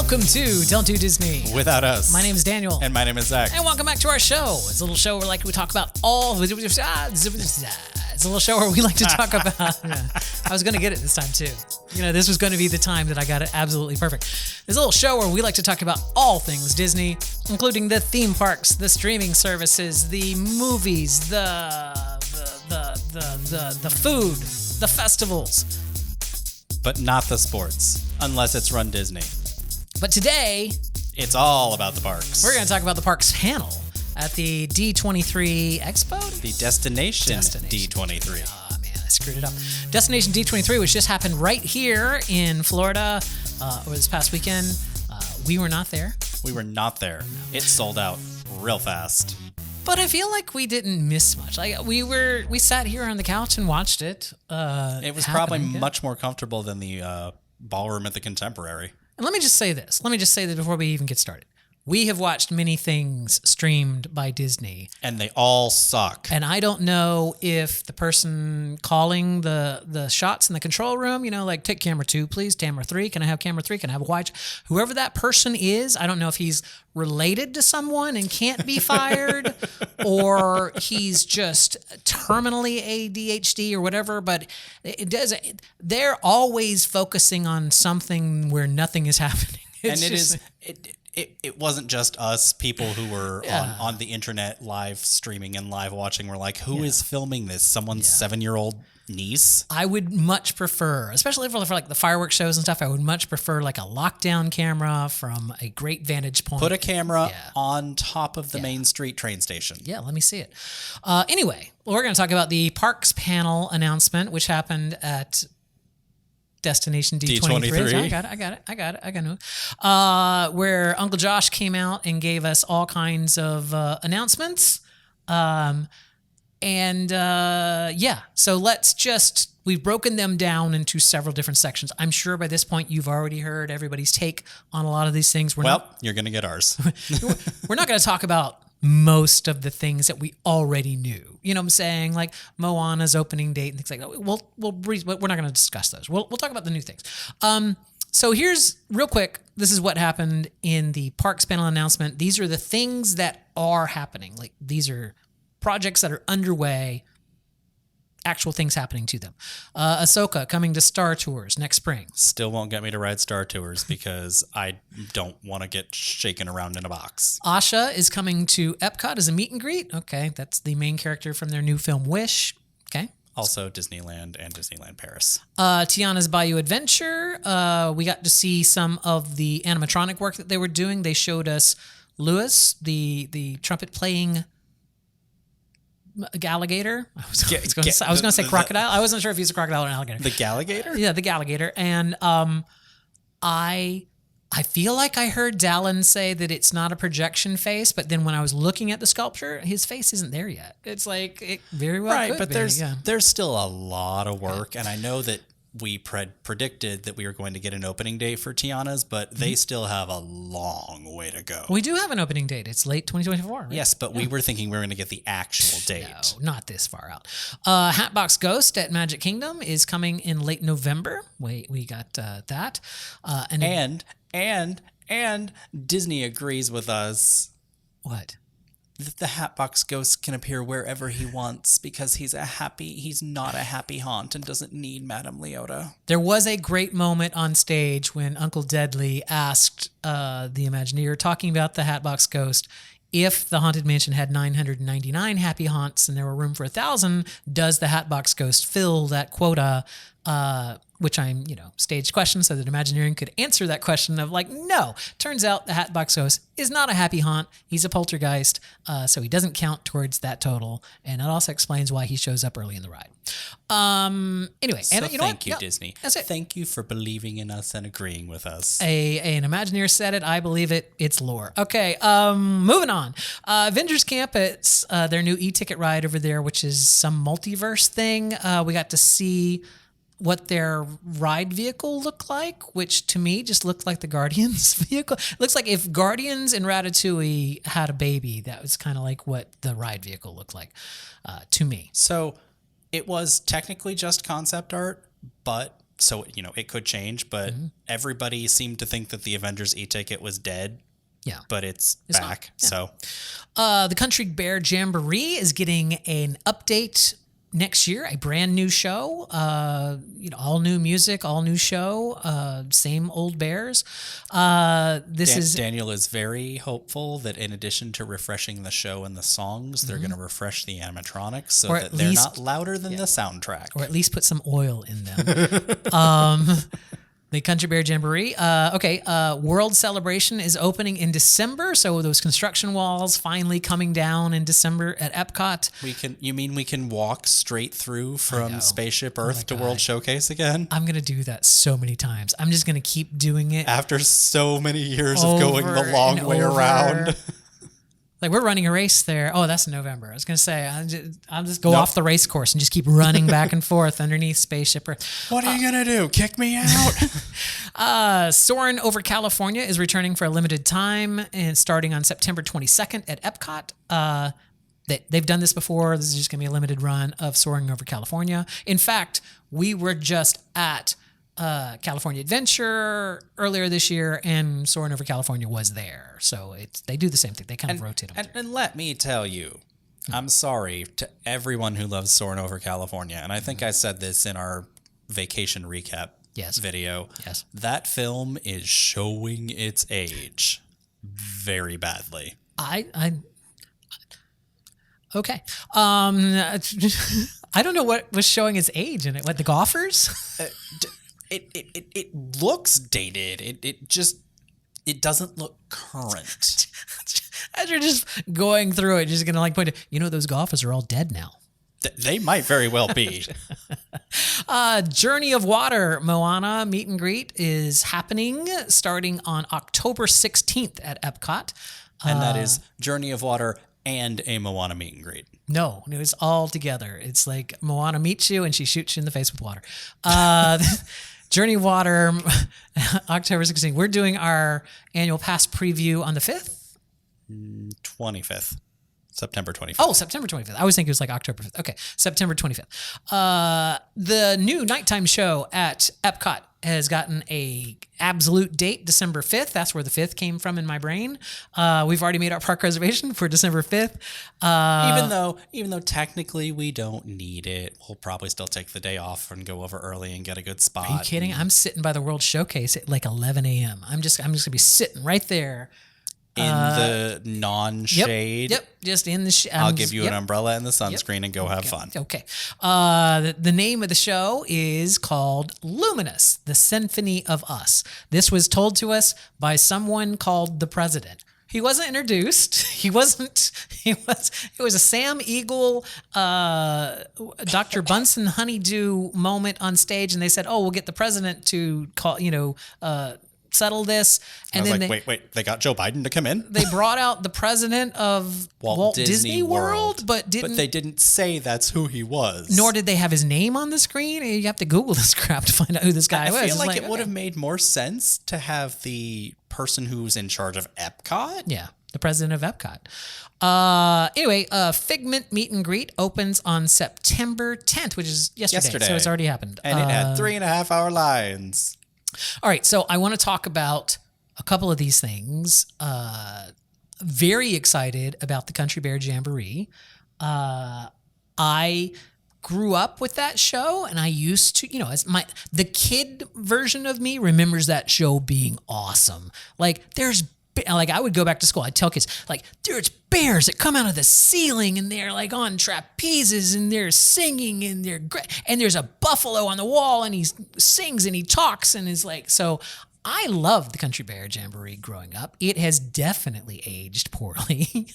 Welcome to Don't Do Disney Without Us. My name is Daniel. And my name is Zach. And welcome back to our show. It's a little show where we talk about all... It's a little show where we like to talk about... I was going to get it this time, too. You know, this was going to be the time that I got it absolutely perfect. It's a little show where we like to talk about all things Disney, including the theme parks, the streaming services, the movies, the food, the festivals. But not the sports, unless it's Run Disney. But today... it's all about the parks. We're going to talk about the parks panel at the D23 Expo? The Destination D23. Oh, man, I screwed it up. Destination D23, which just happened right here in Florida over this past weekend. We were not there. We were not there. It sold out real fast. But I feel like we didn't miss much. Like we sat here on the couch and watched it. It was probably much more comfortable than the ballroom at the Contemporary. And let me just say this. Before we even get started. We have watched many things streamed by Disney. And they all suck. And I don't know if the person calling the shots in the control room, you know, like, take camera 2, please, camera 3, can I have camera 3, can I have a wide? Whoever that person is, I don't know if he's related to someone and can't be fired, or he's just terminally ADHD or whatever, but they're always focusing on something where nothing is happening. It wasn't just us, people who were on the internet live streaming and live watching were like, who is filming this? Someone's 7-year-old niece? I would much prefer, especially for like the fireworks shows and stuff, I would much prefer like a lockdown camera from a great vantage point. Put a camera on top of the Main Street train station. Yeah, let me see it. Anyway, we're going to talk about the parks panel announcement, which happened at Destination D23. I got it. Where Uncle Josh came out and gave us all kinds of announcements. So we've broken them down into several different sections. I'm sure by this point you've already heard everybody's take on a lot of these things. You're going to get ours. We're not going to talk about most of the things that we already knew. You know what I'm saying? Like Moana's opening date and things like that. We're not going to discuss those. We'll talk about the new things. So here's, real quick, this is what happened in the Parks panel announcement. These are the things that are happening. Like, these are projects that are underway, actual things happening to them. Ahsoka coming to Star Tours next spring. Still won't get me to ride Star Tours because I don't want to get shaken around in a box. Asha is coming to Epcot as a meet and greet. Okay, that's the main character from their new film Wish. Okay. Also Disneyland and Disneyland Paris. Tiana's Bayou Adventure. We got to see some of the animatronic work that they were doing. They showed us Lewis, the trumpet playing alligator. I was going to say crocodile. I wasn't sure if he's a crocodile or an alligator. The Galligator? Yeah, the Galligator. And I feel like I heard Dallin say that it's not a projection face, but then when I was looking at the sculpture, his face isn't there yet. It's like, it very well could but be. There's still a lot of work, and I know that we predicted that we were going to get an opening date for Tiana's, but they still have a long way to go. We do have an opening date. It's late 2024, right? Yes, but we were thinking we were going to get the actual date. No, not this far out. Hatbox Ghost at Magic Kingdom is coming in late November. We got that. And Disney agrees with us. What? That the Hatbox Ghost can appear wherever he wants because he's not a happy haunt and doesn't need Madame Leota. There was a great moment on stage when Uncle Deadly asked the Imagineer, talking about the Hatbox Ghost, if the Haunted Mansion had 999 happy haunts and there were room for 1,000, does the Hatbox Ghost fill that quota? Which I'm, staged question so that Imagineering could answer that question of like, no. Turns out the Hatbox Ghost is not a happy haunt. He's a poltergeist, so he doesn't count towards that total. And it also explains why he shows up early in the ride. Anyway, so and thank you, Disney. That's it. Thank you for believing in us and agreeing with us. An Imagineer said it. I believe it. It's lore. Okay, moving on. Avengers Camp, it's their new e-ticket ride over there, which is some multiverse thing. We got to see what their ride vehicle looked like, which to me just looked like the Guardians vehicle. It looks like if Guardians and Ratatouille had a baby, that was kind of like what the ride vehicle looked like to me. So it was technically just concept art, but So, it could change, but everybody seemed to think that the Avengers e-ticket was dead. Yeah. But it's back. Yeah. So the Country Bear Jamboree is getting an update next year, a brand new show, all new music, all new show, same old bears. Daniel is very hopeful that in addition to refreshing the show and the songs, they're going to refresh the animatronics so that they're not louder than the soundtrack. Or at least put some oil in them. The Country Bear Jamboree. World Celebration is opening in December, so those construction walls finally coming down in December at Epcot. We can walk straight through from Spaceship Earth to World Showcase again? I'm going to do that so many times. I'm just going to keep doing it. After so many years of going the long way around. Like, we're running a race there. Oh, that's in November. I was going to say, I'll just go off the race course and just keep running back and forth underneath Spaceship Earth. What are you going to do? Kick me out? Soarin' Over California is returning for a limited time and starting on September 22nd at Epcot. They've done this before. This is just going to be a limited run of Soaring Over California. In fact, we were just at California Adventure earlier this year, and Soaring Over California was there. So they do the same thing. They kind of rotate them. And let me tell you, I'm sorry to everyone who loves Soaring Over California. And I think I said this in our vacation recap video. Yes. That film is showing its age very badly. Okay. I don't know what was showing its age in it. What, the golfers? It looks dated. It doesn't look current. As you're just going through it, just gonna point to, those golfers are all dead now. They might very well be. Journey of Water Moana meet and greet is happening starting on October 16th at Epcot. And that is Journey of Water and a Moana meet and greet. No, it was all together. It's like Moana meets you and she shoots you in the face with water. Journey of Water, October 16th. We're doing our annual pass preview on the 5th? 25th. September 25th. Oh, September 25th. I always think it was like October 5th. Okay, September 25th. The new nighttime show at Epcot has gotten a absolute date, December 5th. That's where the 5th came from in my brain. We've already made our park reservation for December 5th. Even though technically we don't need it, we'll probably still take the day off and go over early and get a good spot. Are you kidding? I'm sitting by the World Showcase at like 11 a.m. I'm just going to be sitting right there. In the non-shade. Yep. Just in the shade. I'll give you an umbrella and the sunscreen and go have fun. Okay. The name of the show is called Luminous, The Symphony of Us. This was told to us by someone called the President. He wasn't introduced. It was a Sam Eagle, Dr. Bunsen Honeydew moment on stage. And they said, we'll get the president to call, settle this. And then wait, they got Joe Biden to come in? They brought out the president of Walt Disney World, but they didn't say that's who he was. Nor did they have his name on the screen. You have to Google this crap to find out who this guy was. I feel like it would have made more sense to have the person who's in charge of Epcot. Yeah, the president of Epcot. Anyway, Figment meet and greet opens on September 10th, which is yesterday. So it's already happened. And it had 3.5 hour lines. All right, so I want to talk about a couple of these things. Very excited about the Country Bear Jamboree. I grew up with that show, and I used to, the kid version of me remembers that show being awesome. Like, I would go back to school. I'd tell kids, there's bears that come out of the ceiling and they're like on trapezes and they're singing and they're great. And there's a buffalo on the wall and he sings and he talks and is like, so I loved the Country Bear Jamboree growing up. It has definitely aged poorly.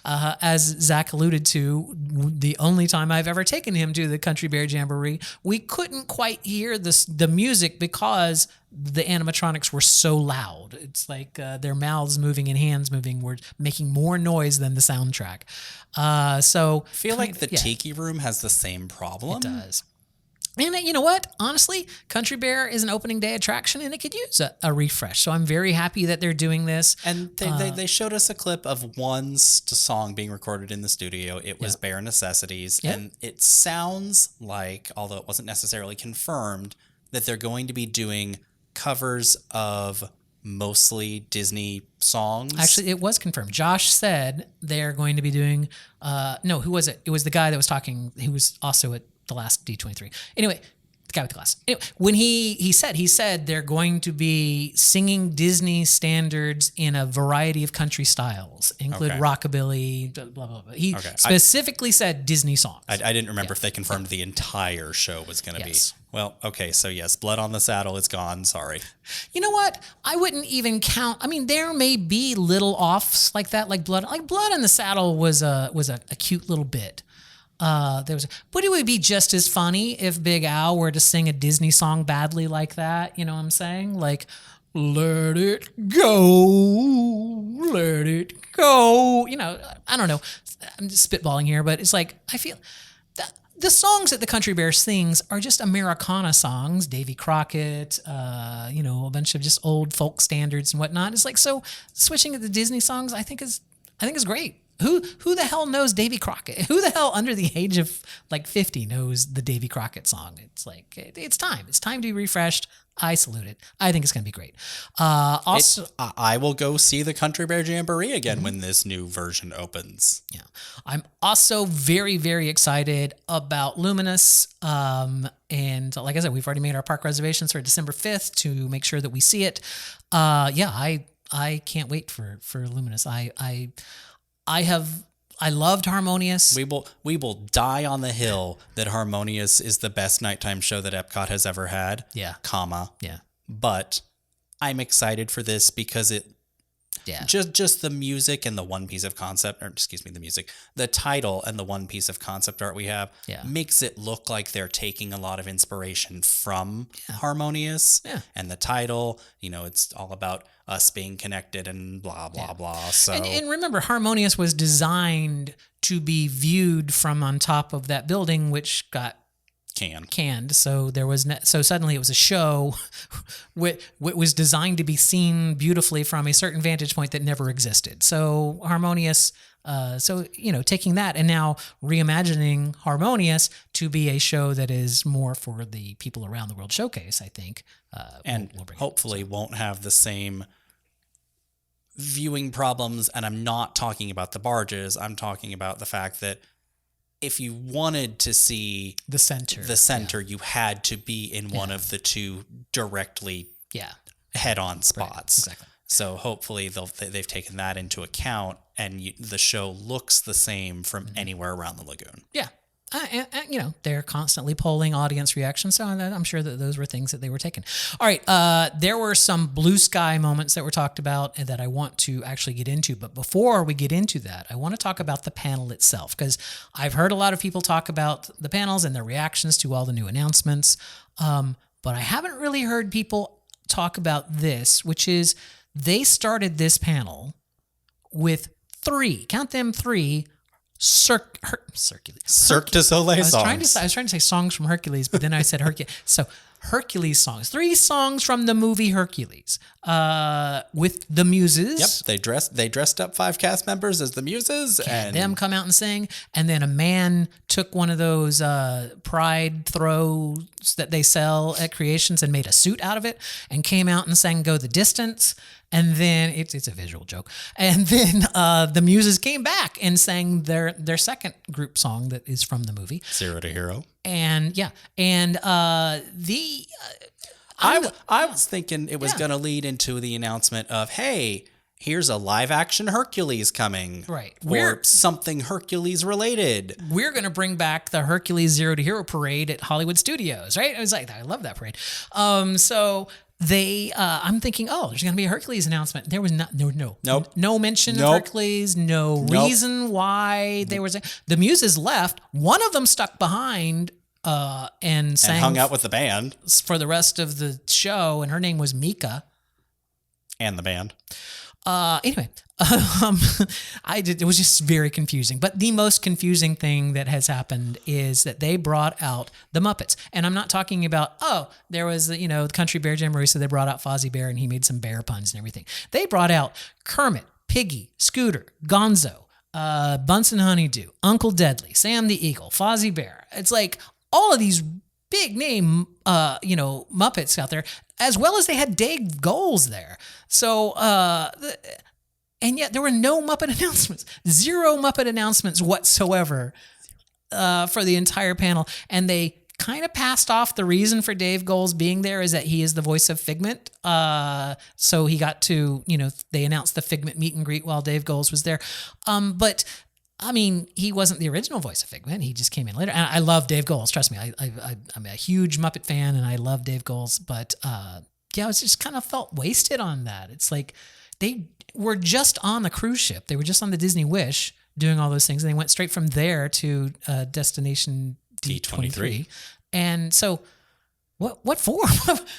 As Zach alluded to, the only time I've ever taken him to the Country Bear Jamboree, we couldn't quite hear the music because the animatronics were so loud. It's like their mouths moving and hands moving were making more noise than the soundtrack. I feel like the Tiki Room has the same problem. It does. And you know what? Honestly, Country Bear is an opening day attraction and it could use a refresh. So I'm very happy that they're doing this. And they showed us a clip of one song being recorded in the studio. It was Bare Necessities. Yep. And it sounds like, although it wasn't necessarily confirmed, that they're going to be doing covers of mostly Disney songs. Actually, it was confirmed. Josh said they're going to be doing. No, who was it? It was the guy that was talking. He was also at the last D23. Anyway, the guy with the glass. Anyway, when he said they're going to be singing Disney standards in a variety of country styles, include rockabilly, blah blah blah. He specifically said Disney songs. I didn't remember if they confirmed the entire show was going to be. Well, okay, so yes, Blood on the Saddle is gone. Sorry. You know what? I wouldn't even count. I mean, there may be little offs like that, like Blood on the Saddle was a cute little bit. But it would be just as funny if Big Al were to sing a Disney song badly like that. You know what I'm saying? Like, let it go, let it go. You know, I don't know. I'm just spitballing here, but it's like I feel. The songs that the Country Bear sings are just Americana songs, Davy Crockett, a bunch of just old folk standards and whatnot. It's like, so switching to the Disney songs, I think is great. Who the hell knows Davy Crockett? Who the hell under the age of like 50 knows the Davy Crockett song? It's like, it's time. It's time to be refreshed. I salute it. I think it's going to be great. Also, I will go see the Country Bear Jamboree again when this new version opens. Yeah. I'm also very, very excited about Luminous. And like I said, we've already made our park reservations for December 5th to make sure that we see it. I can't wait for Luminous. I loved Harmonious. We will die on the hill that Harmonious is the best nighttime show that Epcot has ever had. Yeah. Yeah. But I'm excited for this because just the music and the one piece of concept, the title and the one piece of concept art we have makes it look like they're taking a lot of inspiration from Harmonious. Yeah. And the title, it's all about us being connected and blah, blah, blah. So and remember, Harmonious was designed to be viewed from on top of that building, which got canned. So there was so suddenly it was a show which was designed to be seen beautifully from a certain vantage point that never existed. So Harmonious, taking that and now reimagining Harmonious to be a show that is more for the people around the world showcase, I think. And hopefully won't have the same viewing problems. And I'm not talking about the barges. I'm talking about the fact that if you wanted to see the center, you had to be in one of the two directly head-on spots. Right, exactly. So hopefully they've taken that into account, and the show looks the same from anywhere around the lagoon. Yeah. They're constantly polling audience reactions, so I'm sure that those were things that they were taking. All right, there were some blue sky moments that were talked about and that I want to actually get into. But before we get into that, I want to talk about the panel itself, because I've heard a lot of people talk about the panels and their reactions to all the new announcements, but I haven't really heard people talk about this, which is they started this panel with three Cirque du Soleil songs. I was trying to say songs from Hercules, but then I said Hercules. So Hercules songs. 3 songs from the movie Hercules. With the Muses. Yep, they dressed up 5 cast members as the Muses and them come out and sing. And then a man took one of those pride throws that they sell at Creations and made a suit out of it and came out and sang Go the Distance. And then it's a visual joke. And then the Muses came back and sang their second group song that is from the movie, Zero to Hero. And I was thinking it was going to lead into the announcement of, hey, here's a live action Hercules coming. Right. Or something Hercules related. We're going to bring back the Hercules Zero to Hero parade at Hollywood Studios, right? I was like, I love that parade. So I'm thinking, there's going to be a Hercules announcement. There was no mention of Hercules, no reason why they were saying. The Muses left. One of them stuck behind and sang. And hung out with the band. For the rest of the show, and her name was Mika. And the band. Anyway, it was just very confusing. But the most confusing thing that has happened is that they brought out the Muppets. And I'm not talking about, there was, the Country Bear Jamboree, so they brought out Fozzie Bear and he made some bear puns and everything. They brought out Kermit, Piggy, Scooter, Gonzo, Bunsen Honeydew, Uncle Deadly, Sam the Eagle, Fozzie Bear. It's like all of these big name, Muppets out there, as well as they had Dave Goelz there. So, and yet there were no Muppet announcements, 0 Muppet announcements whatsoever for the entire panel. And they kind of passed off the reason for Dave Goelz being there is that he is the voice of Figment. So he got to, they announced the Figment meet and greet while Dave Goelz was there. But I mean, he wasn't the original voice of Figment. He just came in later. And I love Dave Goelz. Trust me, I'm a huge Muppet fan, and I love Dave Goelz. But it was just kind of felt wasted on that. It's like they were just on the cruise ship. They were just on the Disney Wish doing all those things, and they went straight from there to Destination D23. And so what for?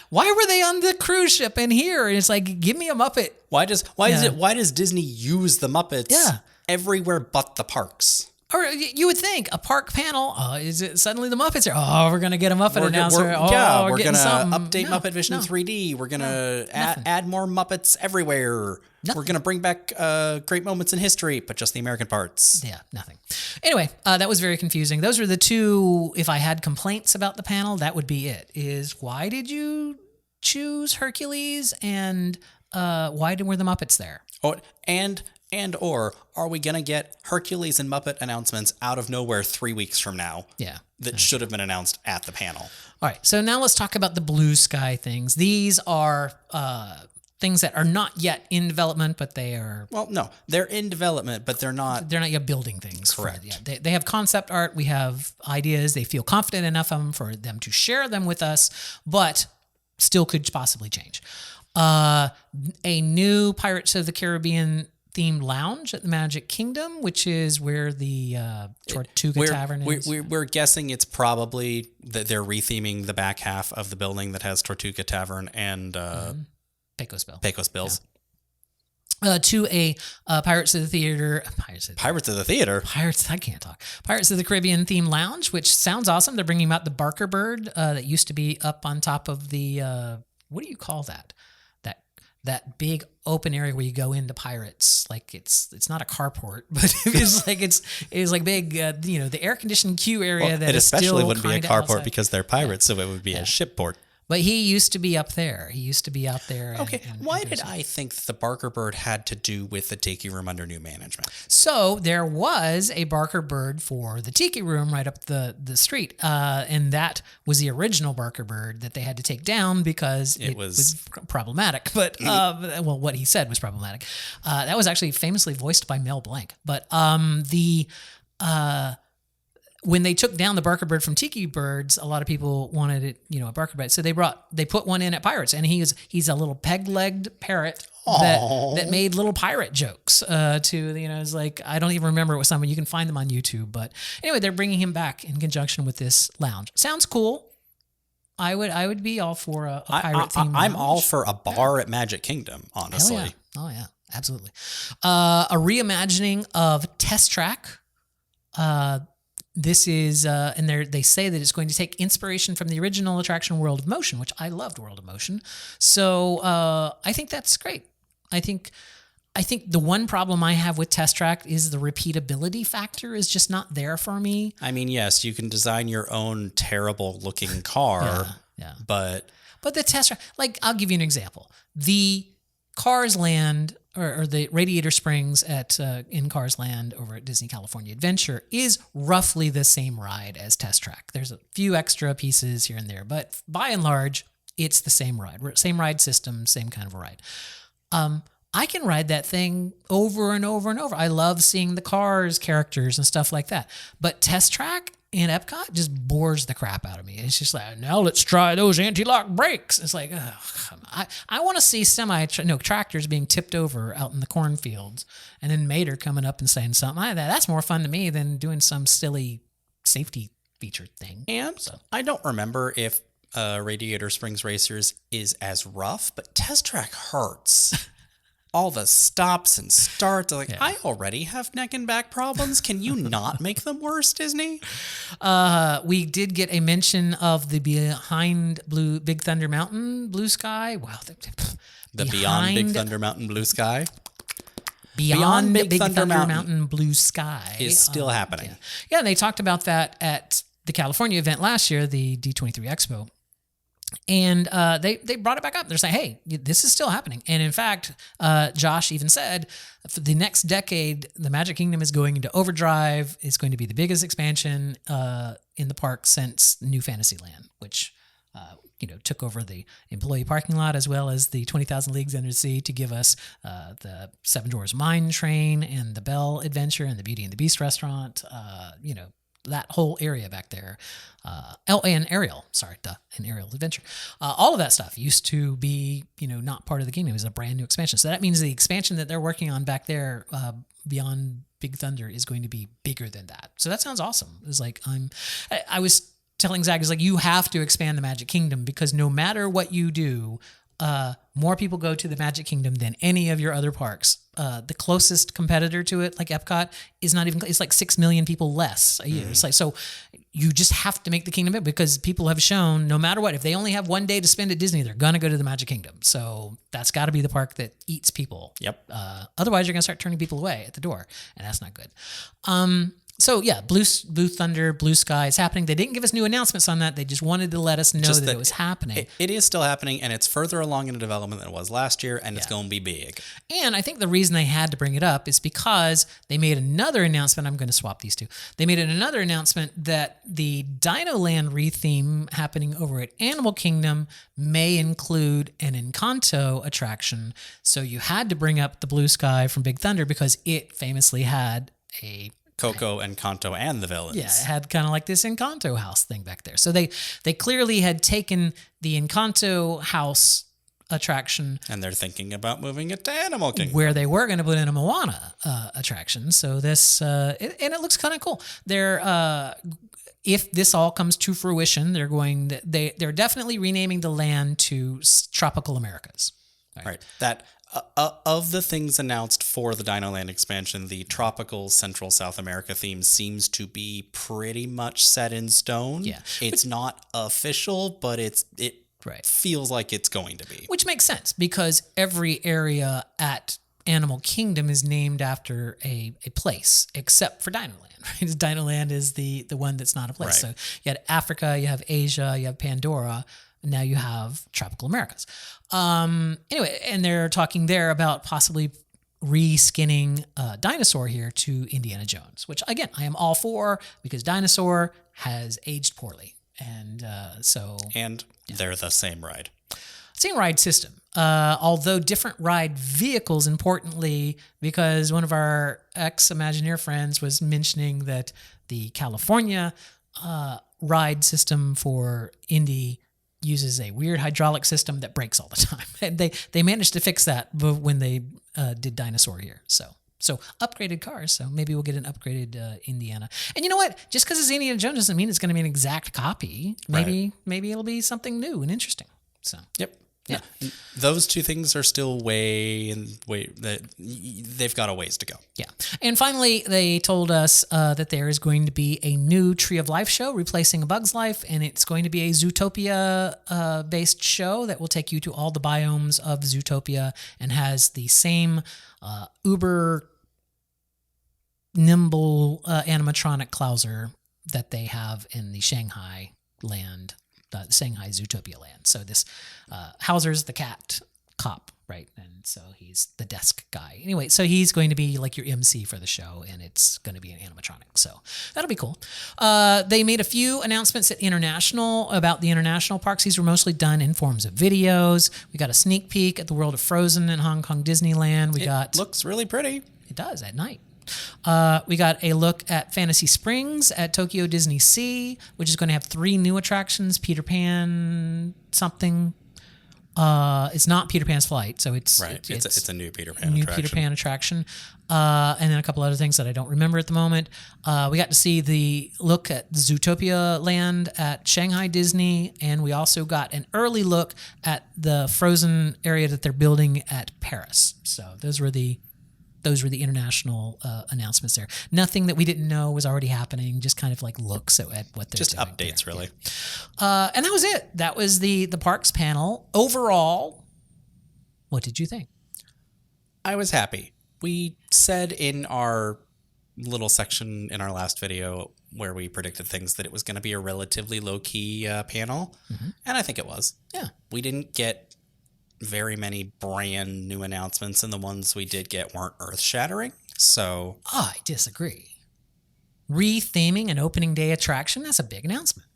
Why were they on the cruise ship and here? And it's like, give me a Muppet. Why does Disney use the Muppets everywhere but the parks? Or you would think a park panel, is it suddenly the Muppets are, we're going to get a Muppet announcer. We're going to update Muppet Vision 3D. We're going to add more Muppets everywhere. Nothing. We're going to bring back great moments in history, but just the American parts. Yeah, nothing. Anyway, that was very confusing. Those were the two, if I had complaints about the panel, that would be it, is why did you choose Hercules and why were the Muppets there? Oh, or are we going to get Hercules and Muppet announcements out of nowhere 3 weeks from now? Yeah. That should have been announced at the panel. All right. So now let's talk about the blue sky things. These are things that are not yet in development, but they are... Well, no. They're in development, but they're not... They're not yet building things. Correct. They have concept art. We have ideas. They feel confident enough of them for them to share them with us, but still could possibly change. A new Pirates of the Caribbean themed lounge at the Magic Kingdom, which is where the Tortuga Tavern is. We're guessing it's probably that they're retheming the back half of the building that has Tortuga Tavern and Pecos Bill. Pecos Bills. Yeah. To a Pirates of the Theater. Pirates, I can't talk. Pirates of the Caribbean themed lounge, which sounds awesome. They're bringing out the Barker Bird that used to be up on top of the, what do you call that? That big open area where you go into Pirates, like it's not a carport, but it's like big, the air conditioned queue area. Well, that it especially wouldn't be a carport outside. Because they're pirates, so it would be a ship port. But he used to be up there. He used to be out there. Okay, why did I think the Barker Bird had to do with the Tiki Room under new management? So there was a Barker Bird for the Tiki Room right up the street, and that was the original Barker Bird that they had to take down because it was problematic. But what he said was problematic. That was actually famously voiced by Mel Blanc. But when they took down the Barker Bird from Tiki Birds, a lot of people wanted it, a Barker Bird. So they put one in at Pirates, and he's a little peg-legged parrot that made little pirate jokes. It's like, I don't even remember it was someone. You can find them on YouTube, but anyway, they're bringing him back in conjunction with this lounge. Sounds cool. I would be all for a pirate theme. I'm all for a bar at Magic Kingdom, honestly. Hell yeah. Oh yeah, absolutely. A reimagining of Test Track. This is, and they say that it's going to take inspiration from the original attraction World of Motion, which I loved World of Motion. So I think that's great. I think the one problem I have with Test Track is the repeatability factor is just not there for me. I mean, yes, you can design your own terrible looking car, but the Test Track, like, I'll give you an example. The Cars Land or the Radiator Springs in Cars Land over at Disney California Adventure is roughly the same ride as Test Track. There's a few extra pieces here and there, but by and large, it's the same ride. Same ride system, same kind of a ride. I can ride that thing over and over and over. I love seeing the Cars characters and stuff like that. But Test Track in Epcot just bores the crap out of me. It's just like, now let's try those anti-lock brakes. It's like, I want to see tractors being tipped over out in the cornfields, and then Mater coming up and saying something like that. That's more fun to me than doing some silly safety feature thing. And I don't remember if Radiator Springs Racers is as rough, but Test Track hurts. All the stops and starts. I already have neck and back problems. Can you not make them worse, Disney? We did get a mention of the behind Big Thunder Mountain Blue Sky. Wow. The Beyond Big Thunder Mountain Blue Sky? Beyond Big Thunder Mountain Blue Sky is still happening. Yeah, and they talked about that at the California event last year, the D23 Expo. And they brought it back up. They're saying, hey, this is still happening. And in fact, Josh even said, for the next decade, the Magic Kingdom is going into overdrive. It's going to be the biggest expansion in the park since New Fantasyland, which took over the employee parking lot as well as the 20,000 Leagues Under the Sea to give us the Seven Dwarfs Mine Train and the Belle Adventure and the Beauty and the Beast restaurant. That whole area back there. And Ariel, an Ariel Adventure. All of that stuff used to be, not part of the kingdom. It was a brand new expansion. So that means the expansion that they're working on back there beyond Big Thunder is going to be bigger than that. So that sounds awesome. It was like, I was telling Zach, it's like, you have to expand the Magic Kingdom because no matter what you do, more people go to the Magic Kingdom than any of your other parks. The closest competitor to it, like Epcot, is not even, it's like 6 million people less a year. It's like, so you just have to make the kingdom big because people have shown no matter what, if they only have one day to spend at Disney, they're going to go to the Magic Kingdom. So that's got to be the park that eats people. Yep. Otherwise, you're going to start turning people away at the door, and that's not good. So yeah, Blue Thunder, Blue Sky is happening. They didn't give us new announcements on that. They just wanted to let us know that it was happening. It is still happening, and it's further along in development than it was last year, and it's going to be big. And I think the reason they had to bring it up is because they made another announcement. I'm going to swap these two. They made another announcement that the Dino Land retheme happening over at Animal Kingdom may include an Encanto attraction. So you had to bring up the Blue Sky from Big Thunder because it famously had a Coco, Encanto, and the villains. Yeah, it had kind of like this Encanto house thing back there. So they clearly had taken the Encanto house attraction. And they're thinking about moving it to Animal Kingdom. Where they were going to put in a Moana attraction. So this, and it looks kind of cool. If this all comes to fruition, they're definitely renaming the land to Tropical Americas. Right. That of the things announced for the Dino Land expansion, the tropical Central South America theme seems to be pretty much set in stone. Yeah. It's not official, but it feels like it's going to be. Which makes sense because every area at Animal Kingdom is named after a place, except for Dino Land. Right? Dino Land is the one that's not a place. Right. So you had Africa, you have Asia, you have Pandora. Now you have Tropical Americas. Anyway, and they're talking there about possibly reskinning Dinosaur here to Indiana Jones, which again, I am all for because Dinosaur has aged poorly. And they're the same ride. Same ride system. Although different ride vehicles, importantly, because one of our ex-Imagineer friends was mentioning that the California ride system for Indy uses a weird hydraulic system that breaks all the time. And they managed to fix that when they did Dinosaur here. So upgraded cars. So maybe we'll get an upgraded Indiana. And you know what? Just because it's Indiana Jones doesn't mean it's going to be an exact copy. Maybe it'll be something new and interesting. So yep. Yeah. Those two things are still they've got a ways to go. Yeah. And finally, they told us that there is going to be a new Tree of Life show replacing A Bug's Life, and it's going to be a Zootopia based show that will take you to all the biomes of Zootopia and has the same uber nimble animatronic Clouser that they have in the Shanghai land. Shanghai Zootopia land. So this Hauser's the cat cop, right? And so he's the desk guy. Anyway, so he's going to be like your MC for the show, and it's going to be an animatronic. So that'll be cool. They made a few announcements at International about the international parks. These were mostly done in forms of videos. We got a sneak peek at the World of Frozen in Hong Kong Disneyland. It looks really pretty. It does at night. We got a look at Fantasy Springs at Tokyo Disney Sea, which is going to have 3 new attractions. Peter Pan something. It's not Peter Pan's Flight, so it's right. It's a new Peter Pan attraction. Peter Pan attraction, and then a couple other things that I don't remember at the moment. We got to see the look at Zootopia Land at Shanghai Disney, and we also got an early look at the Frozen area that they're building at Paris. So those were the international announcements there. Nothing that we didn't know was already happening, just kind of like looks at what they're just doing. Just updates, really. Yeah. And that was it. That was the parks panel. Overall, what did you think? I was happy. We said in our little section in our last video where we predicted things that it was going to be a relatively low-key panel, and I think it was. Yeah. We didn't get very many brand new announcements, and the ones we did get weren't earth-shattering, so... I disagree. Retheming an opening day attraction, that's a big announcement.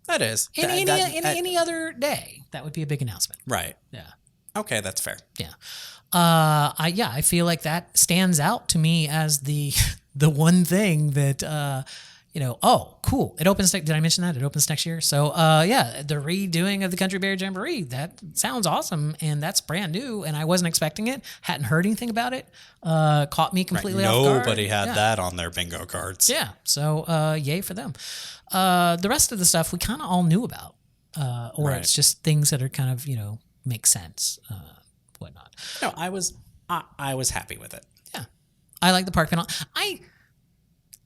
That is. Any other day, that would be a big announcement. Right. Yeah. Okay, that's fair. Yeah. I feel like that stands out to me as the one thing that oh, cool. It opens. Did I mention that? It opens next year. So the redoing of the Country Bear Jamboree. That sounds awesome, and that's brand new. And I wasn't expecting it. Hadn't heard anything about it. Caught me completely off guard. Nobody had that on their bingo cards. Yeah. So yay for them. The rest of the stuff we kind of all knew about, or it's just things that are kind of make sense. Whatnot. No, I was happy with it. Yeah, I like the park panel.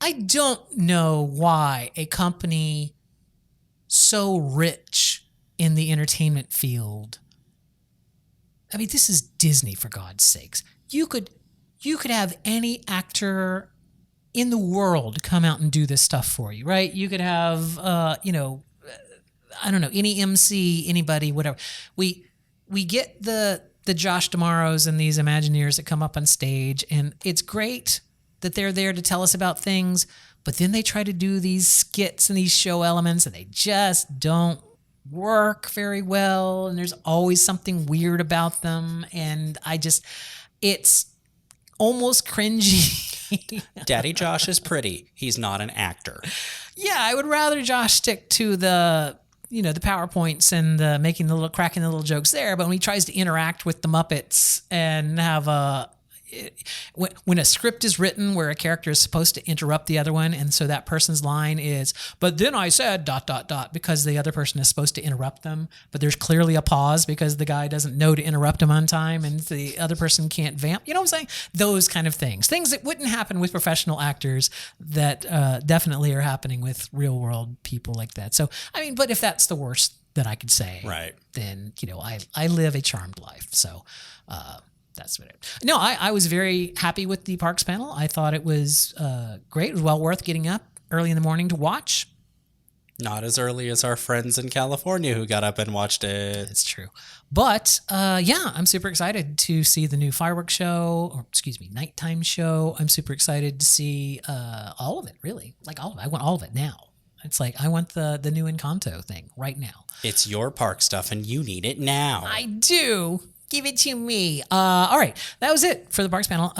I don't know why a company so rich in the entertainment field. I mean, this is Disney, for God's sakes. You could have any actor in the world come out and do this stuff for you, right? You could have I don't know, any MC, anybody, whatever. We get the Josh D'Amaros and these Imagineers that come up on stage, and it's great that they're there to tell us about things, but then they try to do these skits and these show elements, and they just don't work very well, and there's always something weird about them, and it's almost cringy. Daddy Josh is pretty. He's not an actor. Yeah, I would rather Josh stick to the PowerPoints and cracking the little jokes there. But when he tries to interact with the Muppets and have when a script is written where a character is supposed to interrupt the other one, and so that person's line is, but then I said ... because the other person is supposed to interrupt them, but there's clearly a pause because the guy doesn't know to interrupt him on time, and the other person can't vamp. You know what I'm saying? Those kind of things that wouldn't happen with professional actors that definitely are happening with real world people like that. So I mean, but if that's the worst that I could say, right, then I live a charmed life. So that's what it. No, I was very happy with the parks panel. I thought it was great. It was well worth getting up early in the morning to watch. Not as early as our friends in California who got up and watched it. It's true. But I'm super excited to see the new fireworks show, or nighttime show. I'm super excited to see all of it, really. Like all of it. I want all of it now. It's like I want the new Encanto thing right now. It's your park stuff and you need it now. I do. Give it to me. All right. That was it for the parks panel.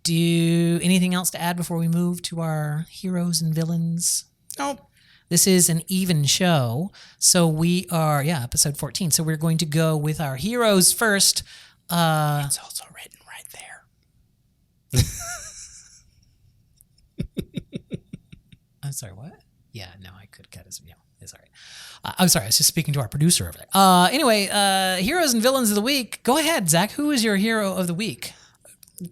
Do anything else to add before we move to our heroes and villains? Nope. This is an even show. So we are, episode 14. So we're going to go with our heroes first. It's also written right there. I'm sorry, what? Yeah, no, I could cut his. Yeah, it's all right. I'm sorry, I was just speaking to our producer over there. Anyway, heroes and villains of the week. Go ahead, Zach. Who is your hero of the week?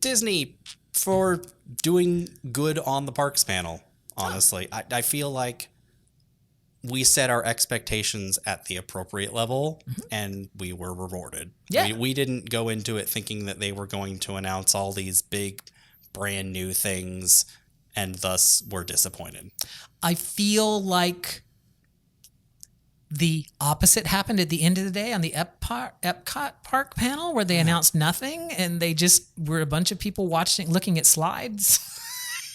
Disney, for doing good on the parks panel, honestly. I feel like we set our expectations at the appropriate level, and we were rewarded. Yeah. We didn't go into it thinking that they were going to announce all these big, brand new things, and thus were disappointed. I feel like the opposite happened at the end of the day on the Epcot Park panel, where they announced nothing, and they just were a bunch of people looking at slides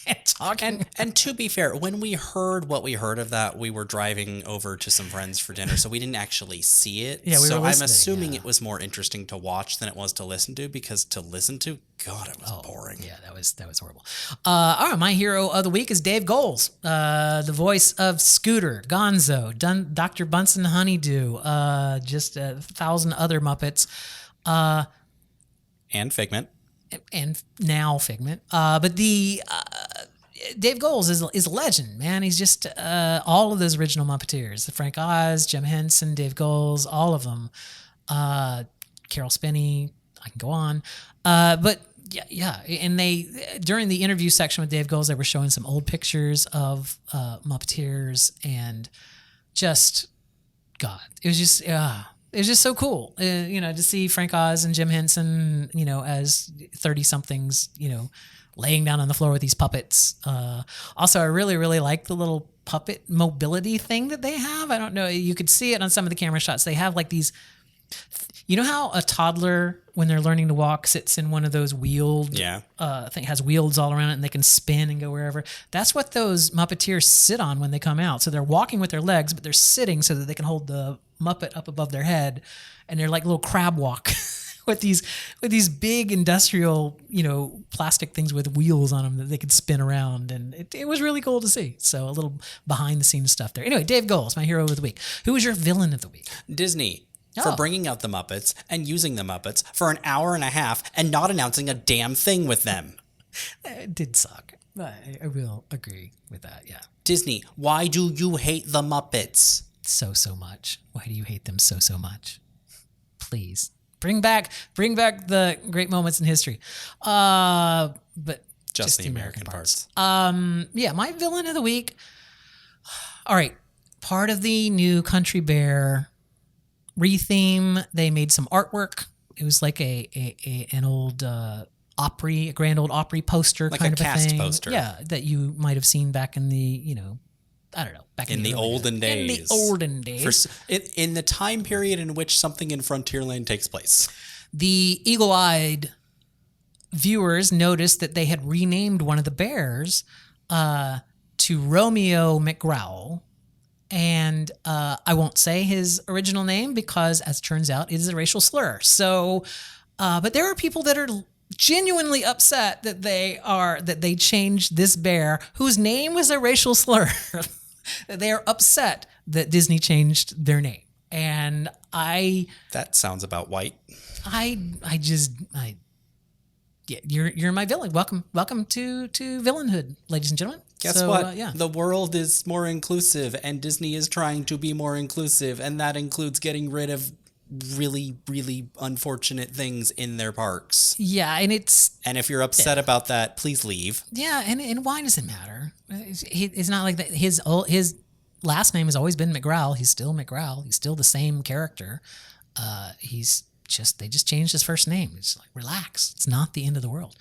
and talking. And to be fair, when we heard what we heard of that, we were driving over to some friends for dinner, so we didn't actually see it. Yeah, so I'm assuming it was more interesting to watch than it was to listen to, because to listen to, God, it was boring. Yeah, that was horrible. All right, my hero of the week is Dave Goelz, the voice of Scooter, Gonzo, Dr. Bunsen Honeydew, just 1,000 other Muppets. And Figment. And now Figment. But the Dave Goelz is a legend, man. He's just all of those original Muppeteers. Frank Oz, Jim Henson, Dave Goelz, all of them. Carol Spinney, I can go on. But yeah. And they, during the interview section with Dave Goelz, they were showing some old pictures of Muppeteers, and just, God, it was just so cool, to see Frank Oz and Jim Henson, as 30-somethings, laying down on the floor with these puppets. Also, I really, really like the little puppet mobility thing that they have. I don't know. You could see it on some of the camera shots. They have like these, you know how a toddler, when they're learning to walk, sits in one of those wheeled thing, has wheels all around it and they can spin and go wherever. That's what those Muppeteers sit on when they come out. So they're walking with their legs, but they're sitting so that they can hold the Muppet up above their head. And they're like little crab walk with these big industrial, plastic things with wheels on them that they could spin around. And it was really cool to see. So a little behind the scenes stuff there. Anyway, Dave Goelz, my hero of the week. Who was your villain of the week? Disney. For bringing out the Muppets and using the Muppets for an hour and a half and not announcing a damn thing with them. It did suck. I will agree with that, yeah. Disney, why do you hate the Muppets? So much. Why do you hate them so much? Please. Bring back the great moments in history. But just the American parts. My villain of the week. All right. Part of the new Country Bear retheme, they made some artwork. It was like an old Opry, a grand old Opry poster, like kind of a cast thing. Poster. Yeah, that you might have seen back in the, I don't know, back in the olden days. In the olden days. In the time period in which something in Frontierland takes place. The eagle-eyed viewers noticed that they had renamed one of the bears to Romeo McGrowl. And I won't say his original name because, as it turns out, it is a racial slur. So, but there are people that are genuinely upset that they changed this bear whose name was a racial slur. They are upset that Disney changed their name. And that sounds about white. You're my villain. Welcome to villainhood, ladies and gentlemen. Guess what? The world is more inclusive, and Disney is trying to be more inclusive, and that includes getting rid of really, really unfortunate things in their parks. Yeah, and if you're upset about that, please leave. Yeah, and why does it matter? It's not like that. His last name has always been McGrawl. He's still McGrawl. He's still the same character. They just changed his first name. It's like, relax. It's not the end of the world.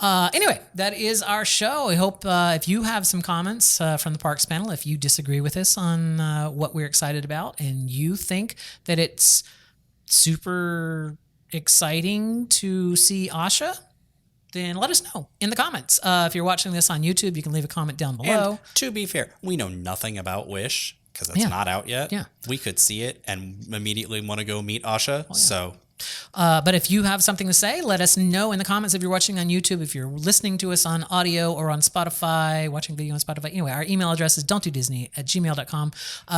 Anyway, that is our show. I hope if you have some comments from the Parks panel, if you disagree with us on what we're excited about and you think that it's super exciting to see Asha, then let us know in the comments. If you're watching this on YouTube, you can leave a comment down below. And to be fair, we know nothing about Wish because it's not out yet. Yeah. We could see it and immediately want to go meet Asha. So... but if you have something to say, let us know in the comments. If you're watching on YouTube, if you're listening to us on audio or on Spotify, watching video on Spotify. Anyway, our email address is don'tdodisney@gmail.com.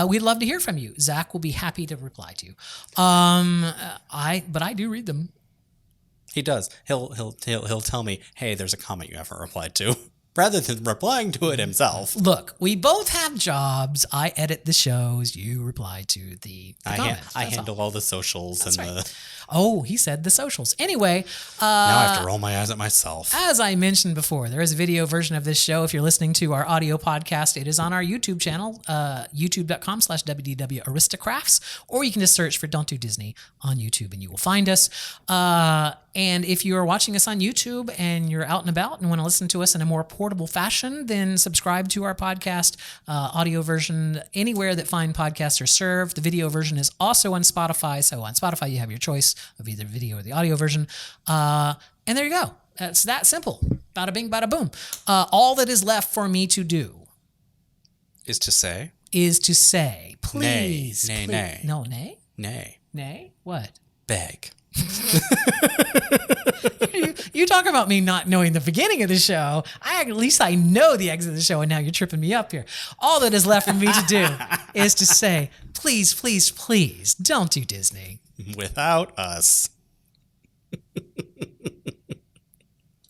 We'd love to hear from you. Zach will be happy to reply to you. But I do read them. He does. He'll tell me, hey, there's a comment you haven't replied to. Rather than replying to it himself. Look, we both have jobs. I edit the shows. You reply to the comments. I handle all the socials. That's and right. the... Oh, he said the socials. Anyway. Now I have to roll my eyes at myself. As I mentioned before, there is a video version of this show. If you're listening to our audio podcast, it is on our YouTube channel, youtube.com/WDW Aristocrafts, or you can just search for Don't Do Disney on YouTube and you will find us. And if you are watching us on YouTube and you're out and about and want to listen to us in a more portable fashion, then subscribe to our podcast audio version anywhere that fine podcasts are served. The video version is also on Spotify. So on Spotify, you have your choice of either video or the audio version. And there you go. That's that simple. Bada bing, bada boom. All that is left for me to do is to say, please. Nay. No, nay? Nay. Nay? What? Beg. You talk about me not knowing the beginning of the show. At least I know the exit of the show, and now you're tripping me up here. All that is left for me to do is to say, please, please, please, don't do Disney without us.